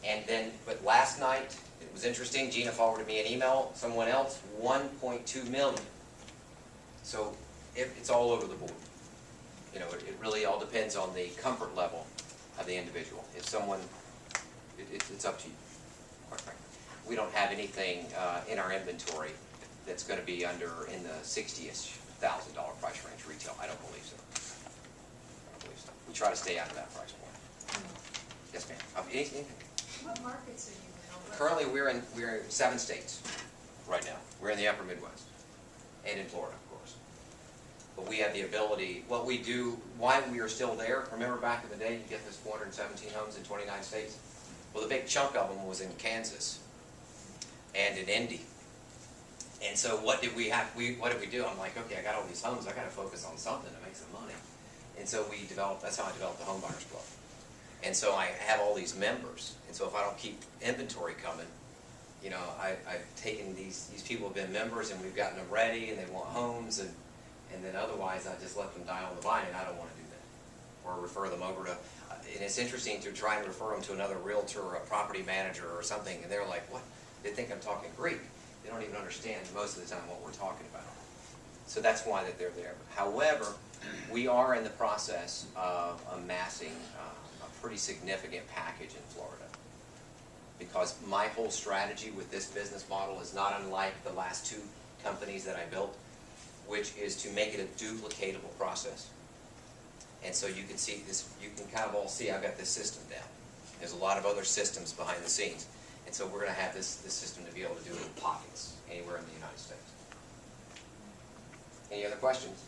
And then, but last night, it was interesting, Gina forwarded me an email, someone else, 1.2 million. So it's all over the board. You know, it really all depends on the comfort level of the individual. If someone, it's up to you, quite frankly. We don't have anything in our inventory that's going to be in the $60,000 price range retail. I don't believe so. I don't believe so. We try to stay out of that price point. Yes, ma'am. Anything? What markets are you in? Currently, we're in 7 states right now. We're in the upper Midwest and in Florida, of course. But we have the ability, what we do, why we are still there, remember back in the day, you get this 417 homes in 29 states? Well, the big chunk of them was in Kansas and in Indy. And so what did we do? I'm like, okay, I got all these homes, I got to focus on something to make some money. And so that's how I developed the Home Buyers Club. And so I have all these members, and so if I don't keep inventory coming, you know, I've taken these people have been members, and we've gotten them ready, and they want homes, and then otherwise I just let them die on the vine, and I don't want to do that. Or refer them over to, and it's interesting to try and refer them to another realtor or a property manager or something, and they're like, what? They think I'm talking Greek. They don't even understand most of the time what we're talking about. So that's why that they're there. However, we are in the process of amassing a pretty significant package in Florida, because my whole strategy with this business model is not unlike the last 2 companies that I built, which is to make it a duplicatable process. And so you can see this, you can kind of all see I've got this system down. There's a lot of other systems behind the scenes. And so we're going to have this system to be able to do it in pockets anywhere in the United States. Any other questions?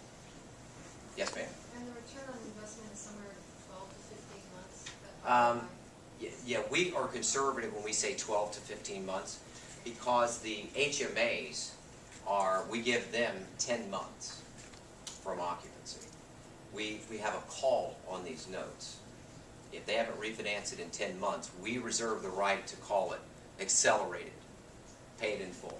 Yes, ma'am. And the return on investment is somewhere 12 to 15 months? Yeah, we are conservative when we say 12 to 15 months, because the HMAs we give them 10 months from occupancy. We have a call on these notes. If they haven't refinanced it in 10 months, we reserve the right to call it accelerated, pay it in full,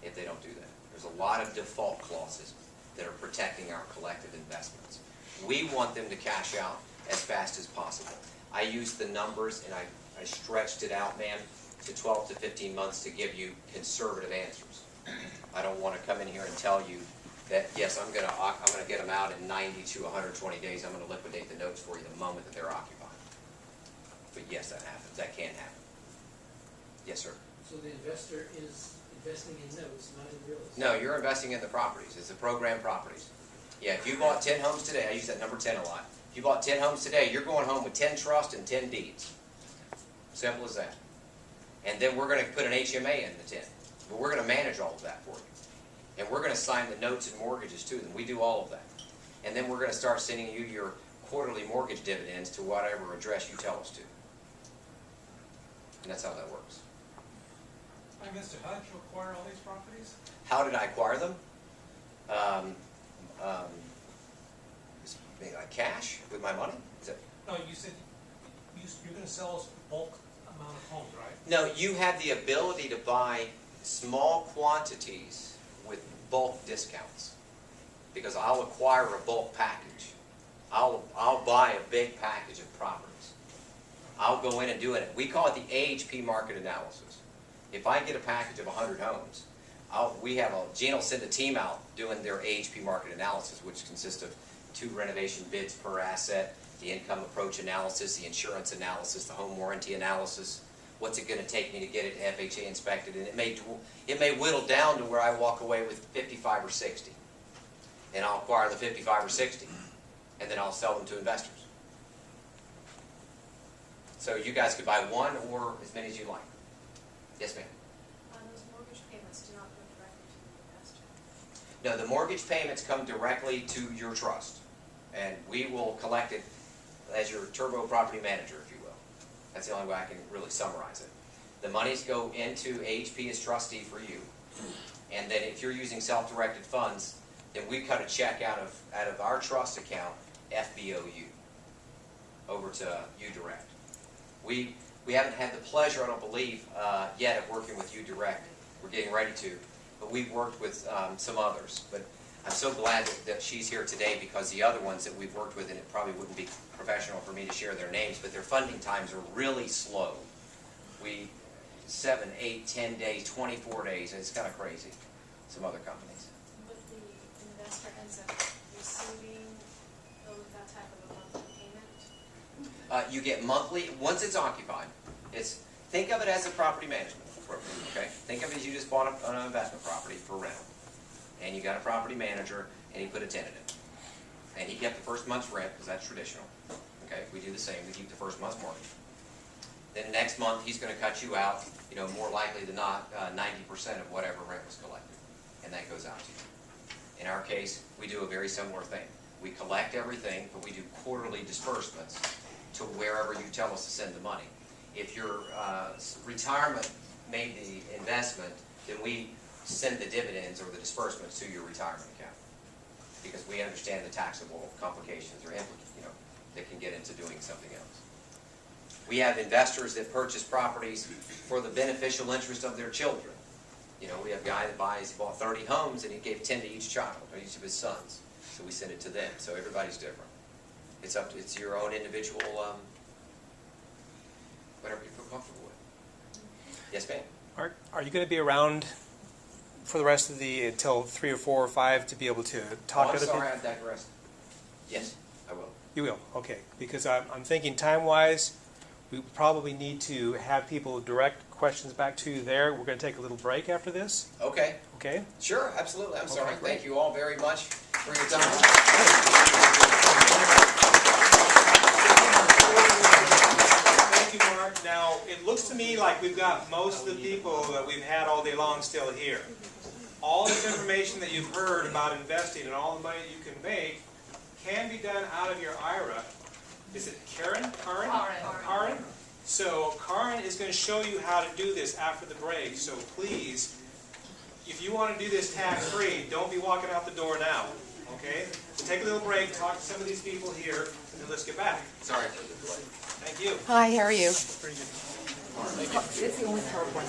if they don't do that. There's a lot of default clauses that are protecting our collective investments. We want them to cash out as fast as possible. I used the numbers and I stretched it out, man, to 12 to 15 months to give you conservative answers. I don't want to come in here and tell you that, yes, I'm going to get them out in 90 to 120 days. I'm going to liquidate the notes for you the moment that they're occupied. But yes, that happens. That can happen. Yes, sir. So the investor is investing in notes, not in real estate? No, you're investing in the properties. It's the program properties. Yeah, if you bought 10 homes today, I use that number 10 a lot. If you bought 10 homes today, you're going home with 10 trusts and 10 deeds. Simple as that. And then we're going to put an HMA in the 10. But we're going to manage all of that for you. And we're going to sign the notes and mortgages to them. We do all of that. And then we're going to start sending you your quarterly mortgage dividends to whatever address you tell us to. And that's how that works. Hi, Mister, how did you acquire all these properties? How did I acquire them? Cash with my money? Is that? No, you said you're going to sell us a bulk amount of homes, right? No, you have the ability to buy small quantities with bulk discounts, because I'll acquire a bulk package. I'll buy a big package of properties. I'll go in and do it. We call it the AHP market analysis. If I get a package of 100 homes, Gene will send a team out doing their AHP market analysis, which consists of 2 renovation bids per asset, the income approach analysis, the insurance analysis, the home warranty analysis. What's it going to take me to get it FHA inspected? And it may whittle down to where I walk away with 55 or 60. And I'll acquire the 55 or 60. And then I'll sell them to investors. So you guys could buy 1 or as many as you like. Yes, ma'am? Those mortgage payments do not go directly to the investor. No, the mortgage payments come directly to your trust. And we will collect it as your turbo property manager, if you will. That's the only way I can really summarize it. The monies go into AHP as trustee for you. And then if you're using self-directed funds, then we cut a check out of our trust account, FBOU, over to you direct. We haven't had the pleasure, I don't believe, yet of working with you direct. We're getting ready to, but we've worked with some others. But I'm so glad that she's here today, because the other ones that we've worked with, and it probably wouldn't be professional for me to share their names, but their funding times are really slow. 7, 8, 10 days, 24 days, it's kind of crazy, some other companies. But the investor ends up receiving that type of a monthly payment? You get monthly, once it's occupied, think of it as a property management program, okay? Think of it as you just bought an investment property for rental, and you got a property manager, and he put a tenant in. And he kept the first month's rent, because that's traditional, okay? We do the same, we keep the first month's mortgage. Then the next month, he's gonna cut you out, more likely than not, 90% of whatever rent was collected, and that goes out to you. In our case, we do a very similar thing. We collect everything, but we do quarterly disbursements to wherever you tell us to send the money. If your retirement made the investment, then we send the dividends or the disbursements to your retirement account, because we understand the taxable complications or that can get into doing something else. We have investors that purchase properties for the beneficial interest of their children. We have a guy that bought 30 homes, and he gave 10 to each child, or each of his sons. So we send it to them. So everybody's different. It's your own individual, whatever you feel comfortable with. Yes, ma'am? Are you going to be around for the rest of until 3 or 4 or 5 to be able to talk to I'm other people? sorry, I digressed. Yes, I will. You will, okay. Because I'm thinking time-wise, we probably need to have people direct questions back to you there. We're going to take a little break after this. Okay. Okay? Sure, absolutely. I'm sorry. great. Thank you all very much for your time. Thank you, Mark. Now, it looks to me like we've got most of the people that we've had all day long still here. All this information that you've heard about investing and all the money that you can make can be done out of your IRA. Is it Karen? Karen? So Karen is going to show you how to do this after the break. So please, if you want to do this tax-free, don't be walking out the door now. Okay? So take a little break, talk to some of these people here, and then let's get back. Sorry for the delay. Thank you. Hi, how are you? Pretty good. It's the only PowerPoint.